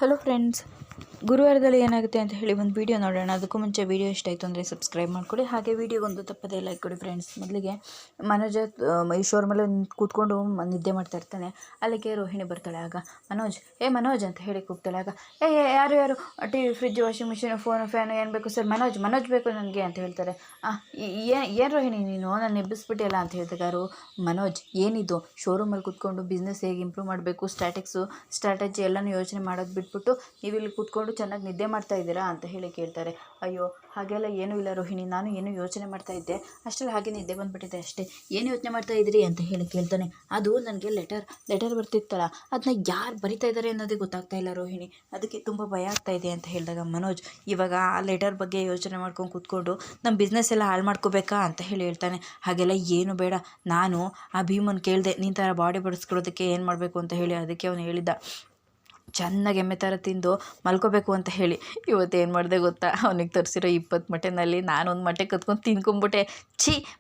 Hello friends, ಗುರುವಾರದಲ್ಲಿ ಏನಾಗುತ್ತೆ ಅಂತ ಹೇಳಿ ಒಂದು ವೀಡಿಯೋ ನೋಡೋಣ. ಅದಕ್ಕೂ ಮುಂಚೆ ವೀಡಿಯೋ ಇಷ್ಟ ಆಯಿತು ಅಂದರೆ ಸಬ್ಸ್ಕ್ರೈಬ್ ಮಾಡ್ಕೊಳ್ಳಿ. ಹಾಗೆ ವೀಡಿಯೋಗೊಂದು ತಪ್ಪದೇ ಲೈಕ್ ಕೊಡಿ ಫ್ರೆಂಡ್ಸ್. ಮೊದಲಿಗೆ ಮನೋಜ್ ಈ ಶೋರೂಮಲ್ಲಿ ಕೂತ್ಕೊಂಡು ನಿದ್ದೆ ಮಾಡ್ತಾ ಇರ್ತಾನೆ. ಅಲ್ಲಿಗೆ ರೋಹಿಣಿ ಬರ್ತಾಳೆ. ಆಗ ಮನೋಜ್ ಅಂತ ಹೇಳಿ ಕೂಗ್ತಾಳೆ. ಆಗ ಯಾರು TV, fridge, washing machine, fan ಏನು ಬೇಕು ಸರ್? ಮನೋಜ್ ಬೇಕು ನನಗೆ ಅಂತ ಹೇಳ್ತಾರೆ. ಏನು ರೋಹಿಣಿ ನೀನು ನಾನು ಎಬ್ಬಿಸ್ಬಿಟ್ಟಿಲ್ಲ ಅಂತ ಹೇಳಿದಾಗ ಮನೋಜ್ ಏನಿದು ಶೋರೂಮಲ್ಲಿ ಕೂತ್ಕೊಂಡು ಬಿಸ್ನೆಸ್ ಹೇಗೆ ಇಂಪ್ರೂವ್ ಮಾಡಬೇಕು, ಸ್ಟ್ರಾಟಜಿ ಎಲ್ಲನೂ ಯೋಚನೆ ಮಾಡೋದು ಬಿಟ್ಬಿಟ್ಟು ನೀವು ಇಲ್ಲಿ ಕೂತ್ಕೊಂಡು ಚೆನ್ನಾಗಿ ನಿದ್ದೆ ಮಾಡ್ತಾ ಇದ್ದೀರಾ ಅಂತ ಹೇಳಿ ಕೇಳ್ತಾರೆ. ಅಯ್ಯೋ ಹಾಗೆಲ್ಲ ಏನೂ ಇಲ್ಲ ರೋಹಿಣಿ, ನಾನು ಏನೂ ಯೋಚನೆ ಮಾಡ್ತಾ ಇದ್ದೆ, ಅಷ್ಟರಲ್ಲಿ ಹಾಗೆ ನಿದ್ದೆ ಬಂದುಬಿಟ್ಟಿದೆ ಅಷ್ಟೇ. ಏನು ಯೋಚನೆ ಮಾಡ್ತಾ ಇದ್ದೀರಿ ಅಂತ ಹೇಳಿ ಕೇಳ್ತಾನೆ. ಅದು ನನಗೆ ಲೆಟರ್ ಬರ್ತಿತ್ತಲ್ಲ, ಅದನ್ನ ಯಾರು ಬರಿತಾ ಇದ್ದಾರೆ ಅನ್ನೋದೇ ಗೊತ್ತಾಗ್ತಾ ಇಲ್ಲ ರೋಹಿಣಿ, ಅದಕ್ಕೆ ತುಂಬ ಭಯ ಆಗ್ತಾ ಇದೆ ಅಂತ ಹೇಳಿದಾಗ ಮನೋಜ್ ಇವಾಗ ಆ ಲೆಟರ್ ಬಗ್ಗೆ ಯೋಚನೆ ಮಾಡ್ಕೊಂಡು ಕೂತ್ಕೊಂಡು ನಮ್ಮ ಬಿಸ್ನೆಸ್ ಎಲ್ಲ ಹಾಳು ಮಾಡ್ಕೋಬೇಕಾ ಅಂತ ಹೇಳಿ ಹೇಳ್ತಾನೆ. ಹಾಗೆಲ್ಲ ಏನು ಬೇಡ, ನಾನು ಆ ಭೀಮನ್ ಕೇಳಿದೆ ನಿನ್ನ ಥರ ಬಾಡಿ ಬಡಿಸ್ಕೊಳ್ಳೋದಕ್ಕೆ ಏನು ಮಾಡಬೇಕು ಅಂತ ಹೇಳಿ. ಅದಕ್ಕೆ ಅವನು ಹೇಳಿದ್ದ ಚೆನ್ನಾಗಿ ಎಮ್ಮೆ ಥರ ತಿಂದು ಮಲ್ಕೋಬೇಕು ಅಂತ ಹೇಳಿ. ಇವತ್ತೇನು ಮಾಡಿದೆ ಗೊತ್ತಾ, ಅವನಿಗೆ ತರಿಸಿರೋ 20 ಮಟನಲ್ಲಿ ನಾನೊಂದು ಮಟ್ಟೆ ಕತ್ಕೊಂಡು ತಿನ್ಕೊಂಬಿಟ್ಟೆ.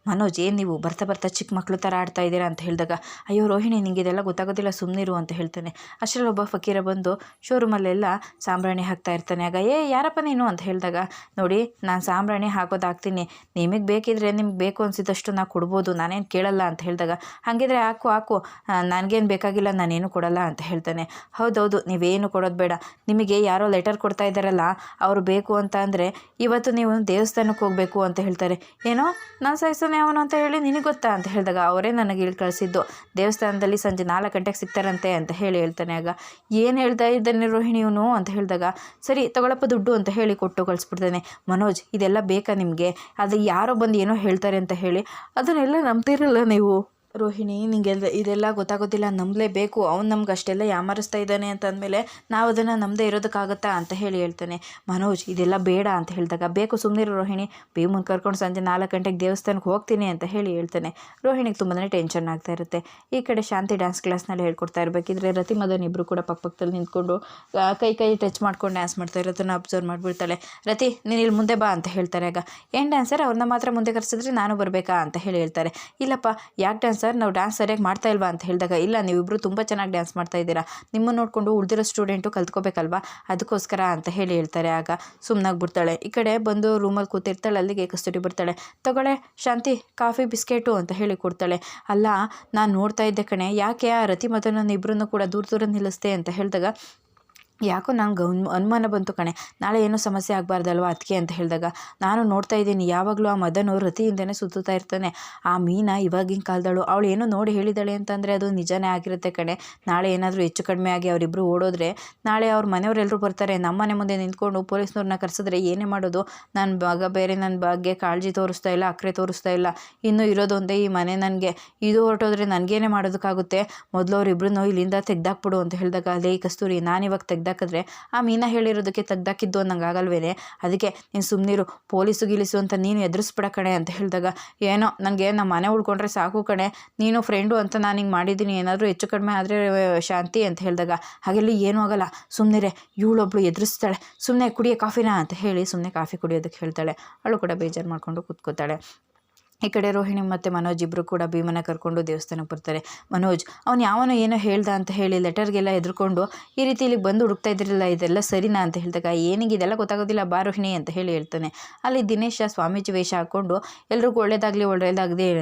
ಮನೋಜ್ ಏನು ನೀವು ಬರ್ತಾ ಚಿಕ್ಕ ಮಕ್ಕಳು ಥರ ಆಡ್ತಾ ಇದ್ದೀರಾ ಅಂತ ಹೇಳಿದಾಗ, ಅಯ್ಯೋ ರೋಹಿಣಿ ನಿಂಗೆ ಇದೆಲ್ಲ ಗೊತ್ತಾಗೋದಿಲ್ಲ ಸುಮ್ಮನಿರು ಅಂತ ಹೇಳ್ತಾನೆ. ಅಷ್ಟರಲ್ಲಿ ಒಬ್ಬ ಫಕೀರ ಬಂದು ಶೋರೂಮಲ್ಲೆಲ್ಲ ಸಾಂಬ್ರಾಣಿ ಹಾಕ್ತಾ ಇರ್ತಾನೆ. ಆಗ ಯಾರಪ್ಪ ನೀನು ಅಂತ ಹೇಳಿದಾಗ, ನೋಡಿ ನಾನು ಸಾಂಬ್ರಾಣಿ ಹಾಕೋದಾಗ್ತೀನಿ, ನಿಮಗೆ ಬೇಕಿದ್ರೆ ನಿಮ್ಗೆ ಬೇಕು ಅನಿಸಿದಷ್ಟು ನಾ ಕೊಡ್ಬೋದು, ನಾನೇನು ಕೇಳಲ್ಲ ಅಂತ ಹೇಳಿದಾಗ, ಹಾಗಿದ್ರೆ ಹಾಕು ನನಗೇನು ಬೇಕಾಗಿಲ್ಲ, ನಾನೇನು ಕೊಡಲ್ಲ ಅಂತ ಹೇಳ್ತಾನೆ. ಹೌದೌದು ನೀವೇನು ಕೊಡೋದು ಬೇಡ, ನಿಮಗೆ ಯಾರೋ ಲೆಟರ್ ಕೊಡ್ತಾ ಇದ್ದಾರಲ್ಲ ಅವರು ಬೇಕು ಅಂತ ಅಂದರೆ ಇವತ್ತು ನೀವು ದೇವಸ್ಥಾನಕ್ಕೆ ಹೋಗಬೇಕು ಅಂತ ಹೇಳ್ತಾರೆ. ಏನೋ ನಾನು ಸಹಿಸೋನೆ ಅವನು ಅಂತ ಹೇಳಿ ನಿನಗೆ ಗೊತ್ತಾ ಅಂತ ಹೇಳಿದಾಗ, ಅವರೇ ನನಗೆ ಇಲ್ಲಿ ಕಳಿಸಿದ್ದು, ದೇವಸ್ಥಾನದಲ್ಲಿ ಸಂಜೆ 4 ಗಂಟೆಗೆ ಸಿಗ್ತಾರಂತೆ ಅಂತ ಹೇಳಿ ಹೇಳ್ತಾನೆ. ಆಗ ಏನು ಹೇಳ್ತಾ ಇದ್ದಾನೆ ರೋಹಿಣಿ ಇವನು ಅಂತ ಹೇಳಿದಾಗ, ಸರಿ ತಗೊಳಪ್ಪ ದುಡ್ಡು ಅಂತ ಹೇಳಿ ಕೊಟ್ಟು ಕಳಿಸ್ಬಿಡ್ತಾನೆ. ಮನೋಜ್ ಇದೆಲ್ಲ ಬೇಕಾ ನಿಮಗೆ? ಅದು ಯಾರೋ ಬಂದು ಏನೋ ಹೇಳ್ತಾರೆ ಅಂತ ಹೇಳಿ ಅದನ್ನೆಲ್ಲ ನಂಬ್ತಿರಲ್ಲ ನೀವು ರೋಹಿಣಿ, ನಿಂಗೆಲ್ಲ ಇದೆಲ್ಲ ಗೊತ್ತಾಗೋದಿಲ್ಲ, ನಂಬಲೇಬೇಕು. ಅವ್ನು ನಮ್ಗೆ ಅಷ್ಟೆಲ್ಲ ಯಾಮಾರಿಸ್ತಾ ಇದ್ದಾನೆ ಅಂತ ಅಂದಮೇಲೆ ನಾವು ಅದನ್ನು ನಮ್ಮದೇ ಇರೋದಕ್ಕಾಗತ್ತಾ ಅಂತ ಹೇಳಿ ಹೇಳ್ತಾನೆ. ಮನೋಜ್ ಇದೆಲ್ಲ ಬೇಡ ಅಂತ ಹೇಳಿದಾಗ, ಬೇಕು ಸುಮ್ಮನಿರು ರೋಹಿಣಿ, ಭೀಮನ್ ಕರ್ಕೊಂಡು ಸಂಜೆ 4 ಗಂಟೆಗೆ ದೇವಸ್ಥಾನಕ್ಕೆ ಹೋಗ್ತೀನಿ ಅಂತ ಹೇಳಿ ಹೇಳ್ತಾನೆ. ರೋಹಿಣಿಗೆ ತುಂಬಾ ಟೆನ್ಷನ್ ಆಗ್ತಾ ಇರುತ್ತೆ. ಈ ಕಡೆ ಶಾಂತಿ ಡ್ಯಾನ್ಸ್ ಕ್ಲಾಸ್ನಲ್ಲಿ ಹೇಳ್ಕೊಡ್ತಾ ಇರಬೇಕಿದ್ರೆ ರತಿ ಮದನ್ ಇಬ್ಬರು ಕೂಡ ಪಕ್ಕದಲ್ಲಿ ನಿಂತ್ಕೊಂಡು ಕೈ ಟಚ್ ಮಾಡ್ಕೊಂಡು ಡ್ಯಾನ್ಸ್ ಮಾಡ್ತಾ ಇರೋದನ್ನು ಅಬ್ಸರ್ವ್ ಮಾಡಿಬಿಡ್ತಾಳೆ. ರತಿ ನೀನು ಇಲ್ಲಿ ಮುಂದೆ ಬಾ ಅಂತ ಹೇಳ್ತಾರೆ. ಆಗ ಏನು ಡ್ಯಾನ್ಸರ್, ಅವ್ರನ್ನ ಮಾತ್ರ ಮುಂದೆ ಕರೆಸಿದ್ರೆ ನಾನು ಬರಬೇಕಾ ಅಂತ ಹೇಳಿ ಹೇಳ್ತಾರೆ. ಇಲ್ಲಪ್ಪ ಯಾಕೆ ಡ್ಯಾನ್ಸರ್, ನಾವು ಡ್ಯಾನ್ಸ್ ಸರಿಯಾಗಿ ಮಾಡ್ತಾ ಇಲ್ವಾ ಅಂತ ಹೇಳಿದಾಗ, ಇಲ್ಲ ನೀವಿಬ್ಬರು ತುಂಬ ಚೆನ್ನಾಗಿ ಡ್ಯಾನ್ಸ್ ಮಾಡ್ತಾ ಇದ್ದೀರಾ, ನಿಮ್ಮನ್ನು ನೋಡಿಕೊಂಡು ಉಳಿದಿರೋ ಸ್ಟೂಡೆಂಟು ಕಲ್ತ್ಕೋಬೇಕಲ್ವಾ, ಅದಕ್ಕೋಸ್ಕರ ಅಂತ ಹೇಳಿ ಹೇಳ್ತಾರೆ. ಆಗ ಸುಮ್ಮನಾಗಿ ಬಿಡ್ತಾಳೆ. ಈ ಕಡೆ ಬಂದು ರೂಮಲ್ಲಿ ಕೂತಿರ್ತಾಳೆ. ಅಲ್ಲಿಗೆ ಕಸ್ತೂರಿ ಬರ್ತಾಳೆ. ತಗೊಳ್ಳೆ ಶಾಂತಿ ಕಾಫಿ ಬಿಸ್ಕೆಟು ಅಂತ ಹೇಳಿ ಕೊಡ್ತಾಳೆ. ಅಲ್ಲ ನಾನು ನೋಡ್ತಾ ಇದ್ದೆ ಕಣೆ, ಯಾಕೆ ಆ ರತಿ ಮದನನ್ನು ಇಬ್ಬರನ್ನು ಕೂಡ ದೂರ ನಿಲ್ಲಿಸ್ತೆ ಅಂತ ಹೇಳಿದಾಗ, ಯಾಕೋ ನಂಗೆ ಅನುಮಾನ ಬಂತು ಕಣೆ, ನಾಳೆ ಏನೂ ಸಮಸ್ಯೆ ಆಗಬಾರ್ದಲ್ವ ಅದಕ್ಕೆ ಅಂತ ಹೇಳಿದಾಗ, ನಾನು ನೋಡ್ತಾ ಇದ್ದೀನಿ ಯಾವಾಗಲೂ ಆ ಮದನು ರತಿಯಿಂದನೇ ಸುತ್ತುತ್ತಾ ಇರ್ತಾನೆ. ಆ ಮೀನಾ ಇವಾಗಿನ ಕಾಲದಳು, ಅವಳು ಏನೋ ನೋಡಿ ಹೇಳಿದಾಳೆ ಅಂತಂದರೆ ಅದು ನಿಜನೇ ಆಗಿರುತ್ತೆ ಕಣೆ. ನಾಳೆ ಏನಾದರೂ ಹೆಚ್ಚು ಕಡಿಮೆ ಆಗಿ ಅವರಿಬ್ಬರು ಓಡೋದ್ರೆ ನಾಳೆ ಅವ್ರ ಮನೆಯವರೆಲ್ಲರೂ ಬರ್ತಾರೆ, ನಮ್ಮ ಮನೆ ಮುಂದೆ ನಿಂತ್ಕೊಂಡು ಪೊಲೀಸ್ನವ್ರನ್ನ ಕರೆಸಿದ್ರೆ ಏನೇ ಮಾಡೋದು? ನನ್ನ ಮಗ ಬೇರೆ ನನ್ನ ಬಗ್ಗೆ ಕಾಳಜಿ ತೋರಿಸ್ತಾ ಇಲ್ಲ, ಅಕ್ಕರೆ ತೋರಿಸ್ತಾ ಇಲ್ಲ, ಇನ್ನೂ ಇರೋದೊಂದೇ ಈ ಮನೆ ನನಗೆ, ಇದು ಹೊರಟೋದ್ರೆ ನನಗೇನೆ ಮಾಡೋದಕ್ಕಾಗುತ್ತೆ, ಮೊದಲು ಅವರಿಬ್ಬರನ್ನು ಇಲ್ಲಿಂದ ತೆಗ್ದಾಕ್ಬಿಡು ಅಂತ ಹೇಳಿದಾಗ, ಅದೇ ಕಸ್ತೂರಿ ನಾನಿವಾಗ ತೆಗ್ದಾಕಿದ್ರೆ ಆ ಮೀನಾ ಹೇಳಿರೋದಕ್ಕೆ ತೆಗ್ದಾಕಿದ್ದು ಅನ್ನಂಗೆ ಆಗಲ್ವೇನೆ, ಅದಕ್ಕೆ ನೀನು ಸುಮ್ಮನಿರು, ಪೊಲೀಸು ಗಿಲಿಸು ಅಂತ ನೀನು ಎದುರಿಸ್ಬಿಡ ಕಣೆ ಅಂತ ಹೇಳಿದಾಗ, ಏನೋ ನನಗೆ ನಮ್ಮ ಮನೆ ಉಳ್ಕೊಂಡ್ರೆ ಸಾಕು ಕಣೆ, ನೀನು ಫ್ರೆಂಡು ಅಂತ ನಾನು ಹಿಂಗೆ ಮಾಡಿದ್ದೀನಿ, ಏನಾದರೂ ಹೆಚ್ಚು ಕಡಿಮೆ ಆದರೆ ಶಾಂತಿ ಅಂತ ಹೇಳಿದಾಗ, ಹಾಗೆಲ್ಲ ಏನೂ ಆಗಲ್ಲ ಸುಮ್ಮನಿರೆ, ಇವಳೊಬ್ಳು ಎದುರಿಸ್ತಾಳೆ, ಸುಮ್ಮನೆ ಕುಡಿಯೋ ಕಾಫಿನಾ ಅಂತ ಹೇಳಿ ಸುಮ್ಮನೆ ಕಾಫಿ ಕುಡಿಯೋದಕ್ಕೆ ಹೇಳ್ತಾಳೆ. ಅವಳು ಕೂಡ ಬೇಜಾರು ಮಾಡ್ಕೊಂಡು ಕೂತ್ಕೋತಾಳೆ. ಈ ಕಡೆ ರೋಹಿಣಿ ಮತ್ತು ಮನೋಜ್ ಇಬ್ಬರು ಕೂಡ ಭೀಮನ ಕರ್ಕೊಂಡು ದೇವಸ್ಥಾನಕ್ಕೆ ಬರ್ತಾರೆ. ಮನೋಜ್ ಅವನು ಯಾವನೋ ಏನೋ ಹೇಳ್ದ ಅಂತ ಹೇಳಿ ಲೆಟರ್ಗೆಲ್ಲ ಎದುರ್ಕೊಂಡು ಈ ರೀತಿ ಇಲ್ಲಿಗೆ ಬಂದು ಹುಡುಕ್ತಾ ಇದ್ದಿರಲಿಲ್ಲ, ಇದೆಲ್ಲ ಸರಿನಾ ಅಂತ ಹೇಳಿದಾಗ, ಏನಿಗೆ ಇದೆಲ್ಲ ಗೊತ್ತಾಗೋದಿಲ್ಲ ಬಾ ರೋಹಿಣಿ ಅಂತ ಹೇಳಿ ಹೇಳ್ತಾನೆ. ಅಲ್ಲಿ ದಿನೇಶ ಸ್ವಾಮೀಜಿ ವೇಷ ಹಾಕ್ಕೊಂಡು ಎಲ್ರಿಗೂ ಒಳ್ಳೇದಾಗಲಿ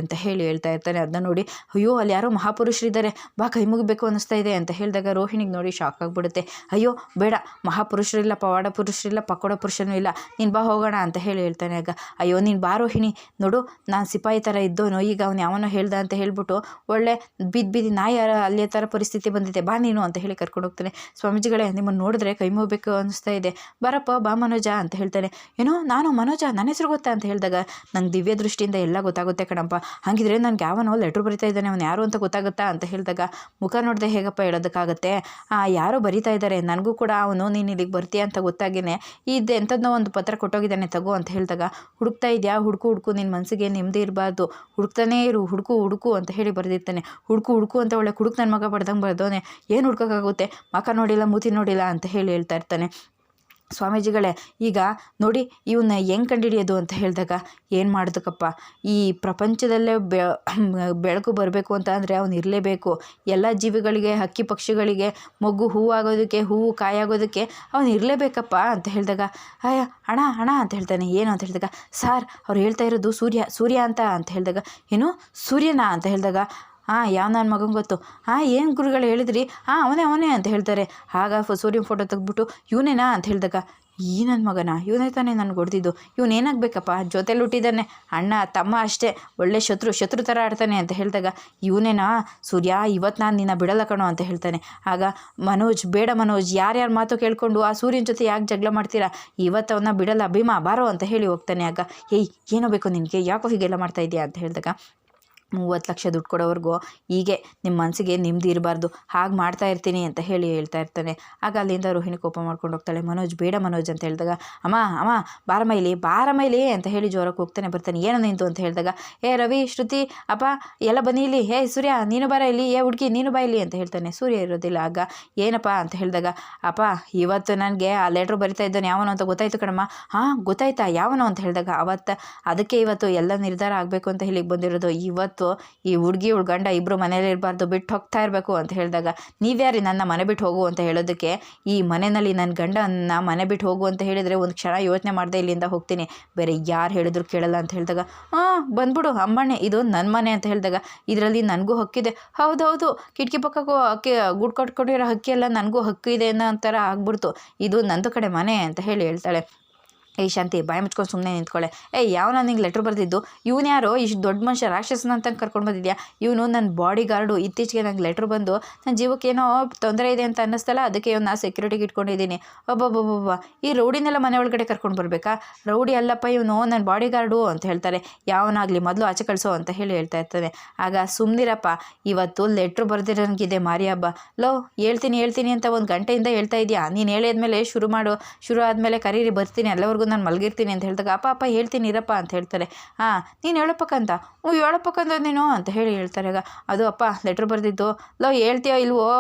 ಅಂತ ಹೇಳಿ ಹೇಳ್ತಾ ಇರ್ತಾನೆ. ಅದನ್ನ ನೋಡಿ, ಅಯ್ಯೋ ಅಲ್ಲಿ ಯಾರೋ ಮಹಾಪುರುಷರಿದ್ದಾರೆ, ಬಾ ಕೈ ಮುಗಬೇಕು ಅನ್ನಿಸ್ತಾ ಇದೆ ಅಂತ ಹೇಳಿದಾಗ ರೋಹಿಣಿಗೆ ನೋಡಿ ಶಾಕ್ ಆಗಿಬಿಡುತ್ತೆ. ಅಯ್ಯೋ ಬೇಡ, ಮಹಾಪುರುಷರಿಲ್ಲ, ಪವಾಡ ಪುರುಷರಿಲ್ಲ, ಪಕೋಡ ಪುರುಷನೂ ಇಲ್ಲ, ನೀನು ಬಾ ಹೋಗೋಣ ಅಂತ ಹೇಳಿ ಹೇಳ್ತಾನೆ. ಆಗ ಅಯ್ಯೋ ನೀನು ಬಾ ರೋಹಿಣಿ, ನೋಡು ನಾನು ಸಿಪಾಯಿ ಥರ ಇದ್ದೋನು, ಈಗ ಅವ್ನು ಯಾವನೋ ಹೇಳ್ದ ಅಂತ ಹೇಳ್ಬಿಟ್ಟು ಒಳ್ಳೆ ಬಿದ್ದು ನಾಯಿ ಅಲ್ಲಿಯ ಥರ ಪರಿಸ್ಥಿತಿ ಬಂದಿದೆ, ಬಾ ನೀನು ಅಂತ ಹೇಳಿ ಕರ್ಕೊಂಡು ಹೋಗ್ತಾನೆ. ಸ್ವಾಮೀಜಿಗಳೇ ನಿಮ್ಮನ್ನು ನೋಡಿದ್ರೆ ಕೈ ಮುಗಬೇಕು ಅನ್ನಿಸ್ತಾ ಇದೆ, ಬರಪ್ಪ ಬಾ ಮನೋಜ ಅಂತ ಹೇಳ್ತಾನೆ. ಏನೋ ನಾನು ಮನೋಜ, ನನ್ನ ಹೆಸರು ಗೊತ್ತಾ ಅಂತ ಹೇಳಿದಾಗ, ನಂಗೆ ದಿವ್ಯ ದೃಷ್ಟಿಯಿಂದ ಎಲ್ಲ ಗೊತ್ತಾಗುತ್ತೆ ಕಣಪ್ಪ, ಹಾಗಿದ್ರೆ ನನಗೆ ಯಾವನೋ ಲೆಟ್ರ್ ಬರಿತಾ ಇದ್ದಾನೆ, ಅವನು ಯಾರು ಅಂತ ಗೊತ್ತಾಗುತ್ತಾ ಅಂತ ಹೇಳಿದಾಗ, ಮುಖ ನೋಡಿದೆ ಹೇಗಪ್ಪ ಹೇಳೋದಕ್ಕಾಗತ್ತೆ, ಯಾರೋ ಬರಿತಾ ಇದ್ದಾರೆ, ನನಗೂ ಕೂಡ ಅವನು ನೀನು ಇಲ್ಲಿಗೆ ಬರ್ತೀಯ ಅಂತ ಗೊತ್ತಾಗೇನೆ ಇದು ಎಂಥದ್ದೋ ಒಂದು ಪತ್ರ ಕೊಟ್ಟೋಗಿದ್ದಾನೆ ತಗೋ ಅಂತ ಹೇಳಿದಾಗ, ಹುಡುಕ್ತಾ ಇದೆಯಾ, ಹುಡುಕು ನಿನ್ನ ಮನಸ್ಸಿಗೆ ನೆಮ್ಮದಿ ಇರಬಾರ್ದು, ಹುಡುಕ್ತಾನೇ ಇರು, ಹುಡುಕು ಅಂತ ಹೇಳಿ ಬರೆದಿರ್ತಾನೆ. ಹುಡುಕು ಅಂತ ಒಳ್ಳೆ ಕುಡುಕ್ ನನ್ನ ಮಗ ಬಡ್ದಂಗೆ ಬರ್ದೋನೆ, ಏನು ಹುಡ್ಕೋಕ್ಕಾಗುತ್ತೆ, ಮಕ ನೋಡಿಲ್ಲ ಮೂತಿ ನೋಡಿಲ್ಲ ಅಂತ ಹೇಳಿ ಹೇಳ್ತಾ ಇರ್ತಾನೆ. ಸ್ವಾಮೀಜಿಗಳೇ ಈಗ ನೋಡಿ ಇವನ್ನ ಹೆಂಗೆ ಕಂಡುಹಿಡಿಯೋದು ಅಂತ ಹೇಳಿದಾಗ ಏನು ಮಾಡೋದಕ್ಕಪ್ಪ, ಈ ಪ್ರಪಂಚದಲ್ಲೇ ಬೆಳಕು ಬರಬೇಕು ಅಂತ ಅಂದರೆ ಅವನು ಇರಲೇಬೇಕು. ಎಲ್ಲ ಜೀವಿಗಳಿಗೆ, ಹಕ್ಕಿ ಪಕ್ಷಿಗಳಿಗೆ, ಮೊಗ್ಗು ಹೂವಾಗೋದಕ್ಕೆ, ಹೂವು ಕಾಯಾಗೋದಕ್ಕೆ ಅವನು ಇರಲೇಬೇಕಪ್ಪ ಅಂತ ಹೇಳಿದಾಗ, ಅಣ್ಣ ಅಣ್ಣ ಅಂತ ಹೇಳ್ತಾನೆ. ಏನು ಅಂತ ಹೇಳಿದಾಗ, ಸಾರ್ ಅವ್ರು ಹೇಳ್ತಾ ಇರೋದು ಸೂರ್ಯ ಅಂತ ಹೇಳಿದಾಗ, ಏನು ಸೂರ್ಯನಾ ಅಂತ ಹೇಳಿದಾಗ, ಯಾವ ನನ್ನ ಮಗಂಗೆ ಗೊತ್ತು, ಏನು ಗುರುಗಳು ಹೇಳಿದ್ರಿ, ಅವನೇ ಅಂತ ಹೇಳ್ತಾರೆ. ಆಗ ಸೂರ್ಯನ ಫೋಟೋ ತೆಗೆದ್ಬಿಟ್ಟು ಇವನೇನಾ ಅಂತ ಹೇಳಿದಾಗ, ಈ ನನ್ನ ಮಗನ ಇವನೇ ತಾನೇ ನನಗೆ ಹೊಡೆದಿದ್ದು, ಇವನೇನಾಗಬೇಕಪ್ಪ, ಜೊತೆಲಿ ಹುಟ್ಟಿದ್ದಾನೆ, ಅಣ್ಣ ತಮ್ಮ ಅಷ್ಟೇ, ಒಳ್ಳೆ ಶತ್ರು ಥರ ಆಡ್ತಾನೆ ಅಂತ ಹೇಳಿದಾಗ, ಇವನೇನಾ ಸೂರ್ಯ, ಇವತ್ತು ನಾನು ನಿನ್ನ ಬಿಡಲ್ಲ ಕಣೋ ಅಂತ ಹೇಳ್ತಾನೆ. ಆಗ ಬೇಡ ಮನೋಜ್, ಯಾರ್ಯಾರ ಮಾತು ಕೇಳಿಕೊಂಡು ಆ ಸೂರ್ಯನ ಜೊತೆ ಯಾಕೆ ಜಗಳ ಮಾಡ್ತೀರಾ, ಇವತ್ತು ಅವನ್ನ ಬಿಡಲ್ಲ, ಭೀಮಾ ಬಾರೋ ಅಂತ ಹೇಳಿ ಹೋಗ್ತಾನೆ. ಆಗ ಏನೋ ಬೇಕು ನಿನಗೆ, ಯಾಕೋ ಹೀಗೆಲ್ಲ ಮಾಡ್ತಾ ಇದೆಯಾ ಅಂತ ಹೇಳಿದಾಗ, 30 ಲಕ್ಷ ದುಡ್ಡು ಕೊಡೋವರೆಗೂ ಹೀಗೆ ನಿಮ್ಮ ಮನಸ್ಸಿಗೆ ನೆಮ್ಮದಿ ಇರಬಾರ್ದು, ಹಾಗೆ ಮಾಡ್ತಾ ಇರ್ತೀನಿ ಅಂತ ಹೇಳ್ತಾ ಇರ್ತಾನೆ. ಆಗ ಅಲ್ಲಿಂದ ರೋಹಿಣಿ ಕೋಪ ಮಾಡ್ಕೊಂಡು ಹೋಗ್ತಾಳೆ. ಬೇಡ ಮನೋಜ್ ಅಂತ ಹೇಳಿದಾಗ, ಅಮ್ಮ ಬಾರಮೈಲಿ ಅಂತ ಹೇಳಿ ಜೋರಕ್ಕೆ ಹೋಗ್ತಾನೆ. ಬರ್ತಾನೆ. ಏನು ನಿಂತು ಅಂತ ಹೇಳಿದಾಗ, ರವಿ, ಶ್ರುತಿ, ಅಪ್ಪ ಎಲ್ಲ ಬನ್ನಿ ಇಲ್ಲಿ, ಸೂರ್ಯ ನೀನು ಬಾರ ಇಲ್ಲಿ, ಹುಡುಗಿ ನೀನು ಬಾ ಇಲ್ಲಿ ಅಂತ ಹೇಳ್ತಾನೆ. ಸೂರ್ಯ ಇರೋದಿಲ್ಲ. ಆಗ ಏನಪ್ಪ ಅಂತ ಹೇಳಿದಾಗ, ಅಪ್ಪ ಇವತ್ತು ನನಗೆ ಆ ಲೆಟ್ರ್ ಬರಿತಾ ಇದ್ದಾನೆ, ಯಾವನು ಅಂತ ಗೊತ್ತಾಯ್ತು ಕಣಮ್ಮ. ಗೊತ್ತಾಯ್ತಾ, ಯಾವನು ಅಂತ ಹೇಳಿದಾಗ, ಅದಕ್ಕೆ ಇವತ್ತು ಎಲ್ಲ ನಿರ್ಧಾರ ಆಗಬೇಕು ಅಂತ ಹೇಳಿಗೆ ಬಂದಿರೋದು. ಇವತ್ತು ಈ ಹುಡುಗಿ ಗಂಡ ಇಬ್ಬರು ಮನೇಲಿ ಇರಬಾರ್ದು, ಬಿಟ್ಟು ಹೋಗ್ತಾ ಇರಬೇಕು ಅಂತ ಹೇಳಿದಾಗ, ನೀವ್ಯಾರಿ ನನ್ನ ಮನೆ ಬಿಟ್ಟು ಹೋಗು ಅಂತ ಹೇಳೋದಕ್ಕೆ, ಈ ಮನೆಯಲ್ಲಿ ನನ್ನ ಗಂಡನ ಮನೆ ಬಿಟ್ಟು ಹೋಗು ಅಂತ ಹೇಳಿದರೆ ಒಂದು ಕ್ಷಣ ಯೋಚನೆ ಮಾಡದೆ ಇಲ್ಲಿಂದ ಹೋಗ್ತೀನಿ, ಬೇರೆ ಯಾರು ಹೇಳಿದ್ರು ಕೇಳಲ್ಲ ಅಂತ ಹೇಳಿದಾಗ, ಬಂದ್ಬಿಡು ಅಮ್ಮಣ್ಣೆ, ಇದು ನನ್ನ ಮನೆ ಅಂತ ಹೇಳಿದಾಗ, ಇದರಲ್ಲಿ ನನಗೂ ಹಕ್ಕಿದೆ. ಹೌದೌದು, ಕಿಟಕಿ ಪಕ್ಕಕ್ಕೂ ಹಕ್ಕಿ ಗೂಡು ಕಟ್ಕೊಂಡಿರೋ ಹಕ್ಕಿ ಎಲ್ಲ ನನಗೂ ಹಕ್ಕು ಇದೆ ಅನ್ನೋ ಒಂಥರ ಆಗ್ಬಿಡ್ತು, ಇದು ನಂದು ಕಡೆ ಮನೆ ಅಂತ ಹೇಳ್ತಾಳೆ. ಶಾಂತಿ, ಬಾಯಿ ಮುಚ್ಕೊಂಡು ಸುಮ್ಮನೆ ನಿಂತ್ಕೊಳ್ಳೆ. ಯಾವನ ನಿಂಗೆ ಲೆಟ್ರ್ ಬರೆದಿದ್ದು, ಇವನು ಯಾರೋ ಇಷ್ಟು ದೊಡ್ಡ ಮನುಷ್ಯ, ರಾಕ್ಷಸನ ಅಂತ ಕರ್ಕೊಂಡು ಬಂದಿದ್ಯಾ, ಇವನು ನನ್ನ ಬಾಡಿ ಗಾರ್ಡು. ಇತ್ತೀಚೆಗೆ ನಂಗೆ ಲೆಟ್ರ್ ಬಂದು ನನ್ನ ಜೀವಕ್ಕೆ ಏನೋ ತೊಂದರೆ ಇದೆ ಅಂತ ಅನ್ನಿಸ್ತಲ್ಲ, ಅದಕ್ಕೆ ಇವನ್ನ ಸೆಕ್ಯೂರಿಟಿಗೆ ಇಟ್ಕೊಂಡಿದ್ದೀನಿ. ಒಬ್ಬೊಬ್ಬೊಬ್ಬ ಈ ರೌಡಿನೆಲ್ಲ ಮನೆ ಒಳಗಡೆ ಕರ್ಕೊಂಡು ಬರಬೇಕಾ, ರೌಡಿ ಅಲ್ಲಪ್ಪ ಇವನು, ನನ್ನ ಬಾಡಿ ಗಾರ್ಡು ಅಂತ ಹೇಳ್ತಾರೆ. ಯಾವನಾಗಲಿ ಮೊದಲು ಆಚೆ ಕಳಿಸೋ ಅಂತ ಹೇಳ್ತಾ ಇರ್ತಾನೆ. ಆಗ ಸುಮ್ಮನಿರಪ್ಪ, ಇವತ್ತು ಲೆಟ್ರ್ ಬರೆದಿರೋಂಗಿದೆ ಮಾರಿ ಹಬ್ಬ, ಹೇಳ್ತೀನಿ ಅಂತ 1 ಗಂಟೆಯಿಂದ ಹೇಳ್ತಾ ಇದೆಯಾ, ನೀನು ಹೇಳಿದ್ಮೇಲೆ ಶುರು ಆದಮೇಲೆ ಕರೀರಿ, ಬರ್ತೀನಿ, ಎಲ್ಲವರೆಗೂ ನಾನು ಮಲಗಿರ್ತೀನಿ ಅಂತ ಹೇಳಿದಾಗ, ಅಪ್ಪ ಹೇಳ್ತೀನಿ ಇರಪ್ಪ ಅಂತ ಹೇಳ್ತಾರೆ. ನೀನು ಹೇಳಪ್ಪಕ್ಕಂತ, ಹೇಳಪ್ಪಕ್ಕಂತ ನೀನು ಅಂತ ಹೇಳ್ತಾರೆ. ಆಗ ಅದು ಅಪ್ಪ ಲೆಟ್ರ್ ಬರೆದಿದ್ದು, ಹೇಳ್ತೀಯೋ ಇಲ್ವೋ,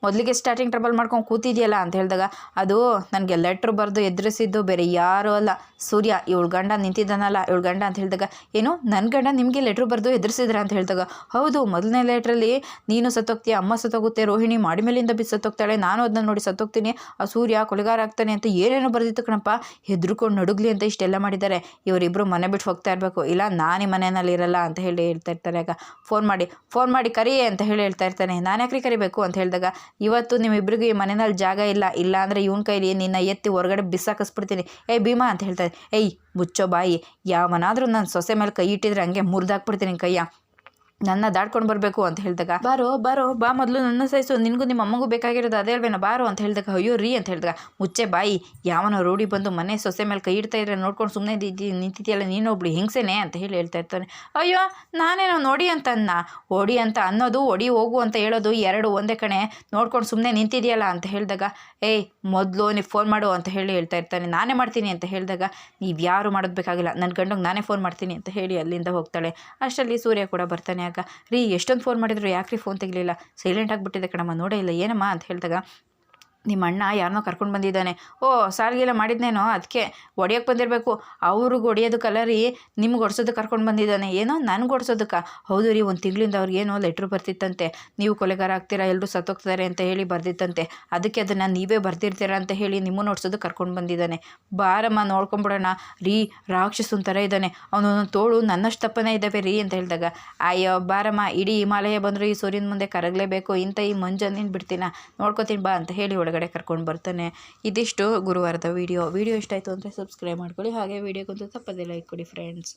ಮೊದಲಿಗೆ ಸ್ಟಾರ್ಟಿಂಗ್ ಟ್ರಬಲ್ ಮಾಡ್ಕೊಂಡು ಕೂತಿದೆಯಲ್ಲ ಅಂತ ಹೇಳಿದಾಗ, ಅದು ನನಗೆ ಲೆಟ್ರ್ ಬರೆದು ಎದುರಿಸಿದ್ದು ಬೇರೆ ಯಾರೂ ಅಲ್ಲ, ಸೂರ್ಯ, ಇವಳು ಗಂಡ ನಿಂತಿದ್ದಾನಲ್ಲ, ಇವಳು ಗಂಡ ಅಂತ ಹೇಳಿದಾಗ, ಏನು ನನ್ನ ಗಂಡ ನಿಮಗೆ ಲೆಟ್ರ್ ಬರೆದು ಎದುರಿಸಿದ್ರ ಅಂತ ಹೇಳಿದಾಗ, ಹೌದು, ಮೊದಲನೇ ಲೆಟ್ರಲ್ಲಿ ನೀನು ಸತ್ತೋಗ್ತೀಯ, ಅಮ್ಮ ಸತ್ತೋಗುತ್ತೆ, ರೋಹಿಣಿ ಮಾಡಿ ಮೇಲಿಂದ ಬಿದ್ದು ಸತ್ತೋಗ್ತಾಳೆ, ನಾನು ಅದನ್ನ ನೋಡಿ ಸತ್ತೋಗ್ತೀನಿ, ಆ ಸೂರ್ಯ ಕೊಲೆಗಾರ ಆಗ್ತಾನೆ ಅಂತ ಏನೇನೋ ಬರೆದಿತ್ತು ಕಣಪ್ಪ, ಹೆದರ್ಕೊಂಡು ನಡುಗ್ಲಿ ಅಂತ ಇಷ್ಟೆಲ್ಲ ಮಾಡಿದ್ದಾರೆ. ಇವರಿಬ್ಬರು ಮನೆ ಬಿಟ್ಟು ಹೋಗ್ತಾ ಇರಬೇಕು, ಇಲ್ಲ ನಾನು ಮನೆಯಲ್ಲಿ ಇರಲ್ಲ ಅಂತ ಹೇಳ್ತಾ ಇರ್ತಾರೆ. ಆಗ ಫೋನ್ ಮಾಡಿ ಕರಿಯೇ ಅಂತ ಹೇಳ್ತಾ ಇರ್ತಾನೆ. ನಾನು ಯಾಕ್ರಿ ಕರಿಬೇಕು ಅಂತ ಹೇಳಿದಾಗ, ಇವತ್ತು ನಿಮ್ಮಿಬ್ಬರಿಗೂ ಈ ಮನೆಯಲ್ಲಿ ಜಾಗ ಇಲ್ಲ ಅಂದರೆ ಇವನ ಕೈಲಿ ನಿನ್ನ ಎತ್ತಿ ಹೊರಗಡೆ ಬಿಸಾಕಿಸ್ಬಿಡ್ತೀನಿ. ಭೀಮಾ ಅಂತ ಹೇಳ್ತಾರೆ. ಮುಚ್ಚೋ ಬಾಯಿ, ಯಾವನಾದರೂ ನನ್ನ ಸೊಸೆ ಮೇಲೆ ಕೈ ಇಟ್ಟಿದ್ರೆ ಹಂಗೆ ಮುರಿದಾಕ್ಬಿಡ್ತೀನಿ ಕೈಯ, ನನ್ನ ದಾಡ್ಕೊಂಡು ಬರಬೇಕು ಅಂತ ಹೇಳಿದಾಗ, ಬಾರೋ ಬಾ, ಮೊದಲು ನನ್ನ ಸೈಸು, ನಿನಗೂ ನಿಮ್ಮ ಅಮ್ಮಗೂ ಬೇಕಾಗಿರೋದು ಅದೇ ಅಲ್ವೇನೋ, ಬಾರೋ ಅಂತ ಹೇಳಿದಾಗ, ಅಯ್ಯೋ ರೀ ಅಂತ ಹೇಳಿದಾಗ, ಮುಚ್ಚೆ ಬಾಯಿ, ಯಾವನೋ ರೂಢಿ ಬಂದು ಮನೆ ಸೊಸೆ ಮೇಲೆ ಕೈ ಇಡ್ತಾ ಇದ್ರೆ ನೋಡ್ಕೊಂಡು ಸುಮ್ಮನೆ ನಿಂತಿದೆಯಲ್ಲ ನೀನೊಬ್ಳು ಹಿಂಸೆನೆ ಅಂತ ಹೇಳ್ತಾ ಇರ್ತಾನೆ. ಅಯ್ಯೋ ನಾನೇನೋ ನೋಡಿ ಅಂತ ಹೊಡಿ ಅಂತ ಅನ್ನೋದು, ಹೊಡಿ ಹೋಗು ಅಂತ ಹೇಳೋದು 2 ಒಂದೇ ಕಣೆ, ನೋಡ್ಕೊಂಡು ಸುಮ್ಮನೆ ನಿಂತಿದೆಯಲ್ಲ ಅಂತ ಹೇಳಿದಾಗ, ಮೊದಲು ನೀವು ಫೋನ್ ಮಾಡು ಅಂತ ಹೇಳ್ತಾ ಇರ್ತಾನೆ. ನಾನೇ ಮಾಡ್ತೀನಿ ಅಂತ ಹೇಳಿದಾಗ, ನೀವು ಯಾರು ಮಾಡೋದು ಬೇಕಾಗಿಲ್ಲ, ನನ್ನ ಗಂಡಂಗೆ ನಾನೇ ಫೋನ್ ಮಾಡ್ತೀನಿ ಅಂತ ಹೇಳಿ ಅಲ್ಲಿಂದ ಹೋಗ್ತಾಳೆ. ಅಷ್ಟರಲ್ಲಿ ಸೂರ್ಯ ಕೂಡ ಬರ್ತಾನೆ. ಆಗ ಎಷ್ಟೊಂದು ಫೋನ್ ಮಾಡಿದ್ರು, ಯಾಕ್ರಿ ಫೋನ್ ತೆಗಲಿಲ್ಲ, ಸೈಲೆಂಟ್ ಆಗಿಬಿಟ್ಟಿದೆ ಕಣಮ್ಮ, ನೋಡೇ ಇಲ್ಲ, ಏನಮ್ಮ ಅಂತ ಹೇಳಿದಾಗ, ನಿಮ್ಮ ಅಣ್ಣ ಯಾರನ್ನೋ ಕರ್ಕೊಂಡು ಬಂದಿದ್ದಾನೆ, ಸಾರಿಗೆಲ್ಲ ಮಾಡಿದ್ನೇನೋ, ಅದಕ್ಕೆ ಹೊಡಿಯೋಕ್ಕೆ ಬಂದಿರಬೇಕು, ಅವ್ರಿಗೆ ಹೊಡಿಯೋದಕ್ಕಲ್ಲ ನಿಮ್ಗೆ ಹೊಡ್ಸೋದಕ್ಕೆ ಕರ್ಕೊಂಡು ಬಂದಿದ್ದಾನೆ. ಏನೋ ನನಗೆ ಹೊಡ್ಸೋದಕ್ಕೆ? ಹೌದು ರೀ, 1 ತಿಂಗಳಿಂದ ಅವ್ರಿಗೇನೋ ಲೆಟ್ರ್ ಬರ್ತಿತ್ತಂತೆ, ನೀವು ಕೊಲೆಗಾರ ಆಗ್ತೀರಾ, ಎಲ್ಲರೂ ಸತ್ತೋಗ್ತಾರೆ ಅಂತ ಹೇಳಿ ಬರ್ದಿತ್ತಂತೆ, ಅದಕ್ಕೆ ಅದನ್ನು ನೀವೇ ಬರ್ದಿರ್ತೀರಾ ಅಂತ ಹೇಳಿ ನಿಮ್ಮನ್ನು ಹೊಡ್ಸೋದಕ್ಕೆ ಕರ್ಕೊಂಡು ಬಂದಿದ್ದಾನೆ. ಬಾರಮ್ಮ ನೋಡ್ಕೊಂಬಿಡೋಣ ರಾಕ್ಷಸನ ಥರ ಇದ್ದಾನೆ, ಅವನೊಂದು ತೋಳು ನನ್ನಷ್ಟು ತಪ್ಪನೇ ಇದ್ದಾವೆ ರೀ ಅಂತ ಹೇಳಿದಾಗ, ಅಯ್ಯೋ ಬಾರಮ್ಮ, ಇಡೀ ಹಿಮಾಲಯ ಬಂದರೂ ಈ ಸೂರ್ಯನ ಮುಂದೆ ಕರಗಲೇಬೇಕು, ಇಂಥ ಈ ಮಂಜನ್ನು ಬಿಡ್ತೀನ, ನೋಡ್ಕೋತೀನಿ ಬಾ ಅಂತ ಹೇಳಿ ಒಳಗಡೆ ಕರ್ಕೊಂಡು ಬರ್ತಾನೆ. ಇದಿಷ್ಟು ಗುರುವಾರದ ವಿಡಿಯೋ ಇಷ್ಟ ಆಯಿತು ಅಂದರೆ ಸಬ್ಸ್ಕ್ರೈಬ್ ಮಾಡ್ಕೊಳ್ಳಿ, ಹಾಗೆ ವಿಡಿಯೋಗೊಂದು ತಪ್ಪದೇ ಲೈಕ್ ಕೊಡಿ ಫ್ರೆಂಡ್ಸ್.